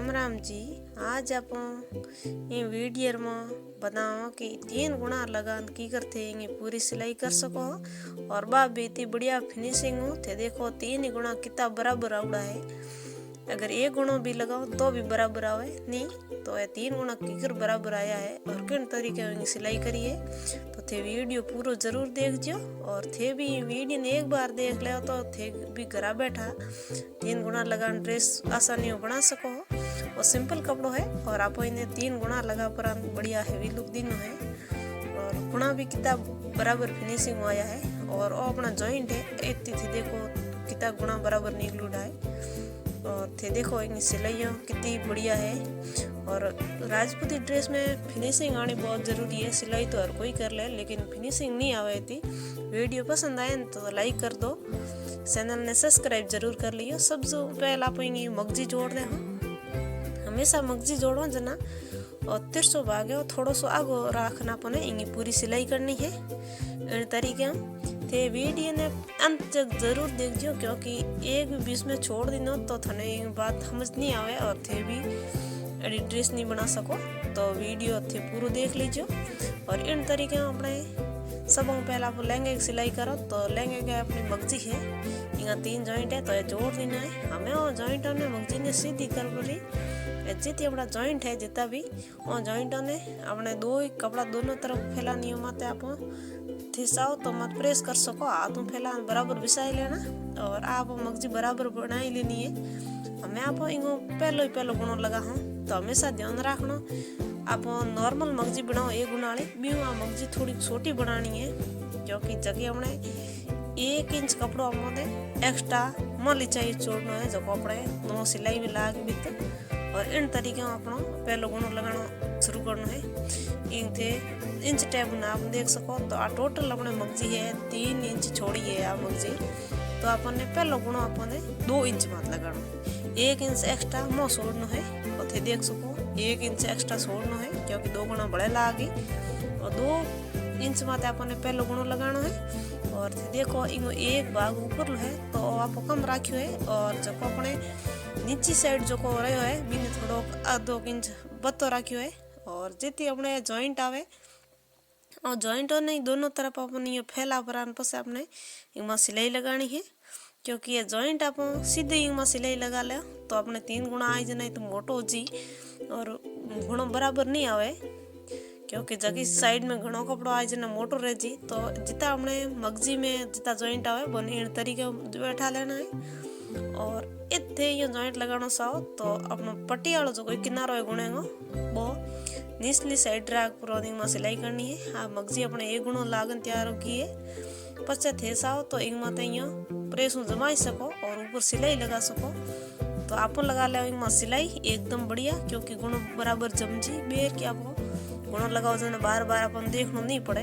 राम राम जी। आज आप ये वीडियो में बताओ कि 3 गुणा लगान की करते ये पूरी सिलाई कर सको और बा भी इतनी बढ़िया फिनिशिंग हो थे। देखो 3 गुणा कितना बराबर आवड़ा है। अगर 1 गुणा भी लगाओ तो भी बराबर आवे नहीं, तो ये 3 गुणा किकर बराबर आया है और किन तरीके सिलाई करिए। तो थे वीडियो पूरा जरूर देखो और थे भी वीडियो ने एक बार देख ले तो थे भी घर बैठा 3 गुणा लगान ड्रेस आसानी बना सको। और सिंपल कपड़ो है और आप इन्हें 3 गुणा लगा पर बढ़िया हैवी लुक दिनो है और गुणा भी कितना बराबर फिनिशिंग आया है। और वो अपना जॉइंट है इतनी थी, देखो कितना गुणा बराबर निकलूडा है। और थे देखो इनकी सिलाइयाँ कितनी बढ़िया है। और राजपूती ड्रेस में फिनिशिंग आनी बहुत ज़रूरी है। सिलाई तो हर कोई कर ले लेकिन फिनिशिंग नहीं आवे थी। वीडियो पसंद आए तो लाइक कर दो, चैनल ने सब्सक्राइब जरूर कर लियो। सबसे पहले आप ये मगजी जोड़ दे, हमेशा मगजी जोड़ो जना और तिरछो भागे और थोड़ा सो आगो रखना अपने इनकी पूरी सिलाई करनी है। इन तरीके थे वीडियो ने अंत तक जरूर देखियो, क्योंकि एक भी बीच में छोड़ दिनो तो थने बात समझ नहीं आवे और थे भी अड़ी ड्रेस नहीं बना सको। तो वीडियो थे पूरा देख लीजिए। और इन तरीके अपने सब पहले आप लहंगे की सिलाई करो तो लहंगे के अपनी मगजी है इनका 3 जॉइंट है तो ये जोड़ देना है हमें। और जॉइंट ने मगजी ने सीधी कर रही जितनी अपना जॉइंट है जितना भी और जॉइंटों ने अपने दो ही कपड़ा दोनों तरफ फैलानी माते आप थिसाओ तो मत प्रेस कर सको, हाथों फैला बराबर बिछाई लेना और आप मगजी बराबर बनाई लेनी है। हमें आप इनको पहलो गुणों लगा हूँ तो हमेशा ध्यान रखना आप नॉर्मल मगजी बनाओ 1 गुणा वाली भी मगजी थोड़ी छोटी बनानी है, क्योंकि जगह हमने 1 इंच कपड़ो अपने एक्स्ट्रा मली चाहिए छोड़ना है जो अपने नो सिलाई भी लाग भी। और इन तरीके अपना पहलो गुणो लगाना शुरू करना है। इन थे इंच टेप ना आप देख सको तो आ टोटल अपने मगजी है 3 इंच छोड़ी है आ मगजी। तो अपने पहलो गुणो अपने 2 इंच मत लगाना, 1 इंच एक्स्ट्रा मो छोड़ना है। और थे देख सको 1 इंच एक्स्ट्रा छोड़ना है क्योंकि 2 गुणा बड़े लागी और 2 इंच माते अपने पहलो गुणो लगाना है। और देखो इनको एक भाग ऊपर है तो आप कम राख्यो है और जो अपने नीची साइड जो को रहो है बीने थोड़ो आधो इंच बत्तो राख्यो है। और जितनी अपने जॉइंट आवे और जॉइंटों ने दोनों तरफ अपनी ये फैला परान पसे अपने इनमें सिलाई लगानी है, क्योंकि ये जॉइंट आप सीधे इनमें सिलाई लगा ले तो अपने 3 गुणा आई जाए तो मोटो हो जी और गुणो बराबर नहीं आवे, क्योंकि जगह साइड में घणो कपड़ो आ जाए मोटो रह जी। तो जितना अपने मगजी में जितना जॉइंट आवे बने इन तरीके बैठा लेना है। और इतने ये जॉइंट लगाना चाहो तो अपना पट्टी वाला जो कोई किनारो है गुणेगा वो निचली साइड राग पुरानी में सिलाई करनी है। हाँ मगजी अपने 1 गुणो लागन तैयार होगी है पचे थे साओ तो एक माते प्रेस जमाई सको और ऊपर सिलाई लगा सको। तो आप लगा ले इनमें सिलाई एकदम बढ़िया, क्योंकि गुणो बराबर जमजी बेर के आपको गुणो लगाओ जो बार बार अपन देखना नहीं पड़े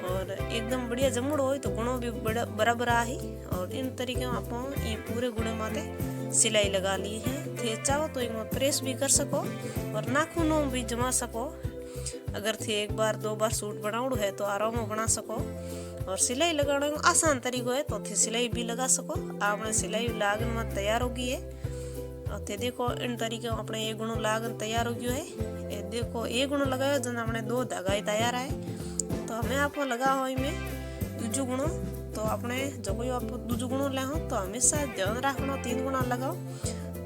और एकदम बढ़िया जमुड़ो हो तो गुणों भी बराबर आ ही। और इन तरीके आप ये पूरे गुणे माते सिलाई लगा ली है। थे चाहो तो इनमें प्रेस भी कर सको और नाखूनों भी जमा सको। अगर थे 1 बार 2 बार सूट बनावड़ो है तो आराम में बना सको। और सिलाई लगाने का आसान तरीको है तो थे सिलाई भी लगा सको। आपने सिलाई लागन में तैयार होगी है और थे देखो इन तरीके अपने 1 गुणो लागन तैयार हो गयो है। ये देखो 1 गुणो लगायो जन अपने 2 धागा तैयार है। तो हमें आप लगा हो इनमें दूजो गुणो तो अपने जो कोई आप दूजो गुणो ले हो तो हमेशा ध्यान रखना 3 गुणा लगाओ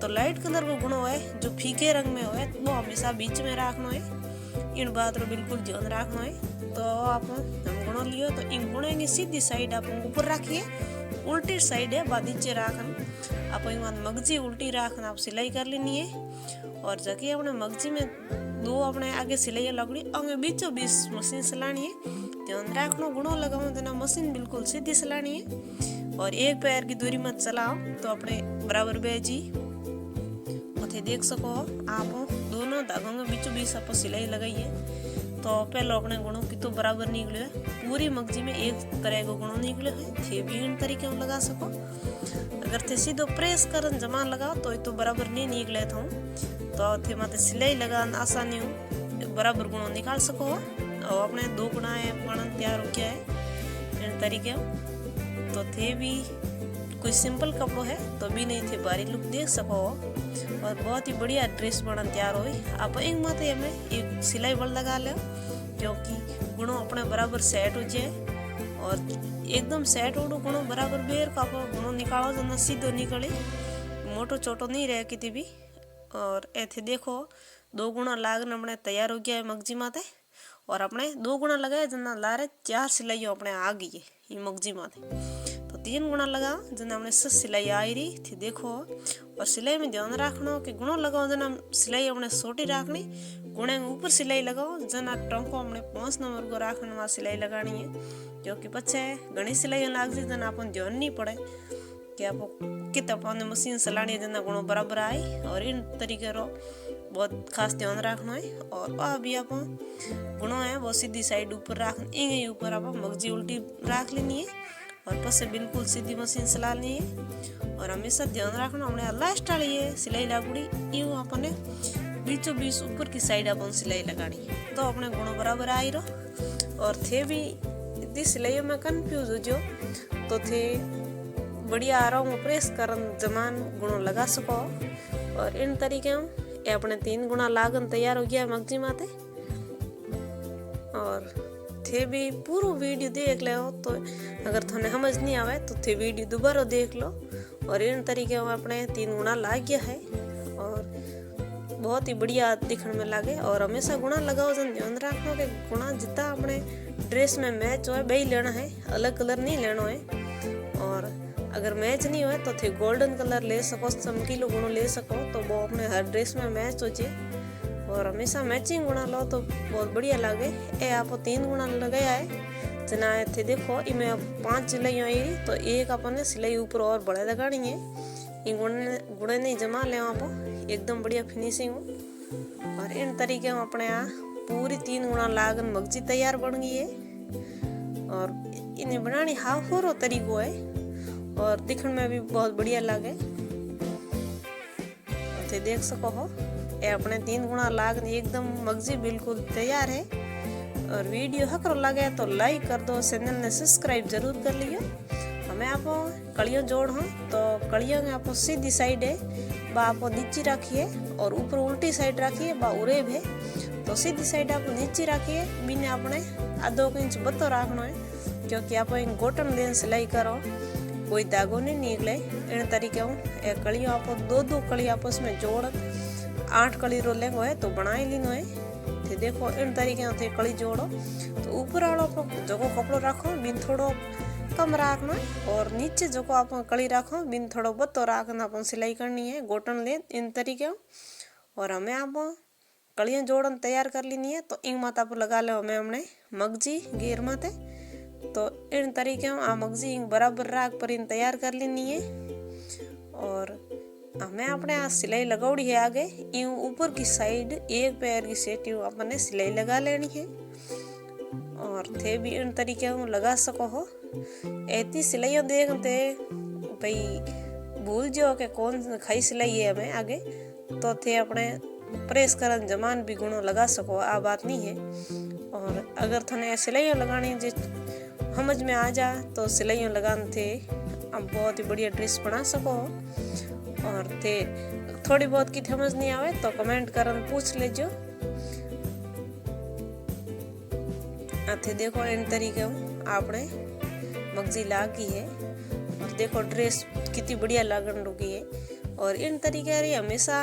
तो लाइट कलर को गुणो है जो फीके रंग में है वो हमेशा बीच में रखना है। इन बात रो बिल्कुल ध्यान रखना है। तो आप हम गुणो लियो तो इन गुणे की सीधी साइड आप ऊपर रखिए, उल्टी साइड है बाद नीचे रखना आप मगजी उल्टी रखना आप सिलाई कर लेनी है। और जगह अपने मगजी में 2 अपने आगे सिलाई लगड़ी आगे बीचों बीच मशीन चलानी है। ध्यान रखना गुणों लगाओ देना मशीन बिल्कुल सीधी चलानी है और 1 पैर की दूरी मत चलाओ तो अपने बराबर बेजी उथे देख सको आप दोनों धागों के बीचों बीच आप सिलाई लगाइए। तो पहले अपने गुणों की तो बराबर निकले है पूरी मगजी में एक तरह का गुणों निकले है थे भी इन तरीके में लगा सको। अगर थे सीधो प्रेस करन जमा लगाओ तो बराबर नहीं निकले तो थे माते सिलाई लगान आसानी हो बराबर गुणों निकाल सको। और अपने 2 गुणा है तैयार हो गया है इन तरीके। तो थे भी कोई सिंपल कपड़ो है तो भी नहीं थे भारी लुक देख सको और और बहुत ही बढ़िया ड्रेस बनन तैयार हुई। आप एक माते हमें एक सिलाई बल लगा ले क्योंकि गुणों अपने बराबर सेट हो जाए और एकदम सेट हो गुणों बराबर बेर का गुणों निकालो तो न सीधो निकले, मोटो छोटो नहीं रहे कितनी भी। और ऐसे देखो 2 गुणा लागन अपने तैयार हो गया है मगजी माते और अपने 2 गुणा लगाए जना लारे 4 सिलाई अपने आ गई है ये मगजी माते। तो 3 गुणा लगा जना अपने 6 सिलाई आई रही थी देखो। और सिलाई में ध्यान रखना कि गुणों लगाओ जना सिलाई अपने छोटी रखनी, गुणे ऊपर सिलाई लगाओ जना टंको अपने 5 नंबर को रखने वहाँ सिलाई लगानी है क्योंकि पछे घनी सिलाई लाग जाए जना अपन ध्यान नहीं पड़े कि आप कितना अपने मशीन चलानी जना गुणों बराबर आए। और इन तरीके रो बहुत खास ध्यान रखना है। और अभी आप गुणों है वो सीधी साइड ऊपर रख इंगे ऊपर आप मगजी उल्टी रख लेनी है और पसे बिल्कुल सीधी मशीन चला लेनी है। और हमेशा ध्यान रखना हमने लास्ट वाली है सिलाई लागुड़ी यूं अपने बीचों बीच ऊपर की साइड अपन सिलाई लगानी है तो अपने गुणों बराबर आई रहो। और थे भी इतनी सिलाइयों में कंफ्यूज हो जो तो थे बढ़िया आ रहा हूँ प्रेस करन जमान गुणों लगा सको। और इन तरीके हम अपने 3 गुणा लागन तैयार हो गया मगजी माते। और थे भी पूरा वीडियो देख ले हो तो अगर थोने समझ नहीं आवे तो थे वीडियो दोबारा देख लो। और इन तरीके हम अपने 3 गुणा लाग गया है और बहुत ही बढ़िया दिखने में लगे। और हमेशा गुणा लगाओ जन ध्यान रखो कि गुणा जितना अपने ड्रेस में मैच हो वही लेना है, अलग कलर नहीं लेना है। और अगर मैच नहीं हो तो थे गोल्डन कलर ले सको, चमकीलो गुणों ले सको तो वो अपने हर ड्रेस में मैच हो जाए। और हमेशा मैचिंग गुणा लो तो बहुत बढ़िया लगे। ए आप 3 गुणा लगाया है जना थे देखो इमें 5 सिलाई आई तो एक अपन सिलाई ऊपर और बढ़ा लगानी है। ये गुणे नहीं जमा ले आप एकदम बढ़िया फिनिशिंग हो। और इन तरीके हम अपने यहाँ पूरी 3 गुणा लागन मगजी तैयार बन गई है। और इन्हें बनानी हाफ होरो तरीको है और दिखने में भी बहुत बढ़िया लगे। तो देख सको हो ये अपने 3 गुणा लागन एकदम मगजी बिल्कुल तैयार है। और वीडियो हकरो लगे तो लाइक कर दो, चैनल ने सब्सक्राइब जरूर कर लियो। हमें आप कड़ियों जोड़ हो तो कड़ियों में आप सीधी साइड है बा आप नीचे रखिए और ऊपर उल्टी साइड रखिए बा उरेब है तो सीधी साइड आप नीचे रखिए बिना अपने आधो इंच बत्तो रखना है क्योंकि आप गोटन लेन सिलाई करो कोई दागो नहीं निकले। इन तरीके एक कड़ियों आप 2 कड़ी आपस में जोड़ 8 कड़ी रो लेंगो है तो बनाई लीनो है। थे देखो इन तरीके थे कड़ी जोड़ो तो ऊपर वालों जो कपड़ो रखो बिन थोड़ो कम रखना और नीचे जो आप कड़ी रखो बिन थोड़ो बत्तो रखना अपन सिलाई करनी है गोटन ले इन तरीके। और हमें आप कड़ियाँ जोड़न तैयार कर लेनी है तो इंग माता पर लगा लो हमें हमने मगजी घेर माते तो इन तरीके आ मगजी इंग बराबर राग पर इन तैयार कर लेनी है। और हमें अपने आ सिलाई लगाउड़ी है आगे यूं ऊपर की साइड एक पैर की सेट यूं अपने सिलाई लगा लेनी है। और थे भी इन तरीके हम लगा सको हो। ऐसी सिलाइयों देखते भाई भूल जाओ कि कौन खाई सिलाई है हमें आगे तो थे अपने प्रेस करन जमान भी गुणों लगा सको आ बात नहीं है। और अगर थने सिलाइयों लगानी जिस समझ में आ जा तो सिलाइयों लगान थे अब बहुत ही बढ़िया ड्रेस बना सको। और थे थोड़ी बहुत की समझ नहीं आवे तो कमेंट करन पूछ लेजो। थे देखो इन तरीके आपने मगजी लागी है और देखो ड्रेस कितनी बढ़िया लागन रुकी है। और इन तरीके री हमेशा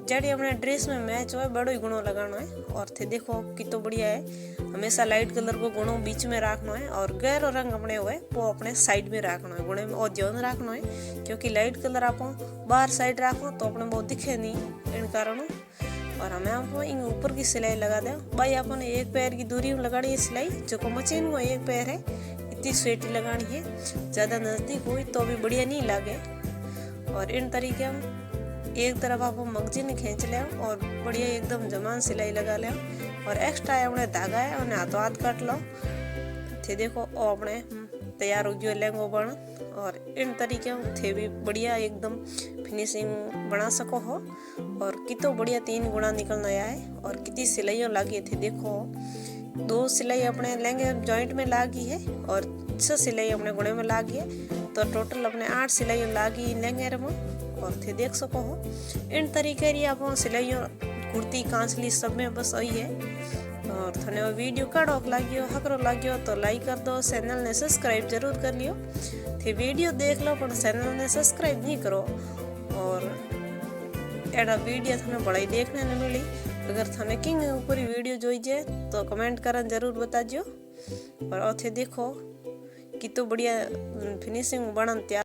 जड़ी अपने ड्रेस में मैच हो बड़ो ही गुणों लगाना है। और थे देखो कितना बढ़िया है हमेशा लाइट कलर को गुणों बीच में रखना है और गहरो रंग अपने हुए वो अपने साइड में रखना है गुणे में और ध्यान रखना है क्योंकि लाइट कलर आप बाहर साइड रखो तो अपने बहुत दिखे नहीं इन कारणों। और हमें आप इन ऊपर की सिलाई लगा दे भाई अपन एक पैर की दूरी में लगानी है सिलाई जो को मशीन हुआ एक पैर है इतनी स्वेटी लगानी है ज़्यादा नज़दीक हुई तो भी बढ़िया नहीं लगे। और इन तरीके हम एक तरफ आप मगजी ने खींच ले और बढ़िया एकदम जमान सिलाई लगा ले और एक्स्ट्रा अपने धागा है उन्हें हाथ काट लो थे देखो और अपने तैयार हो गयो लहंगो बन। और इन तरीके थे भी बढ़िया एकदम फिनिशिंग बना सको हो। और कितो बढ़िया 3 गुणा निकलना है और कितनी सिलाइयों लागी थे देखो 2 सिलाई अपने लहंगे जॉइंट में लागी है और 6 सिलाई अपने गुणे में लागी है तो टोटल अपने 8 सिलाइयों लागी लहंगे में। और थे देख सको हो। इन तरीके री आप सिलाई कुर्ती कांचली सब में बस आई है। और थने वो वीडियो कड़ोक लाग्यो हकरो लाग्यो तो लाइक कर दो, चैनल ने सब्सक्राइब जरूर कर लियो। थे वीडियो देख लो पर चैनल ने सब्सक्राइब नहीं करो। और एड़ा वीडियो थने बड़ा देखने ने मिली। अगर थने किंग पूरी वीडियो जोई जे तो कमेंट करन जरूर बताजो। और ओथे देखो कितो बढ़िया फिनिशिंग बनन तैयार।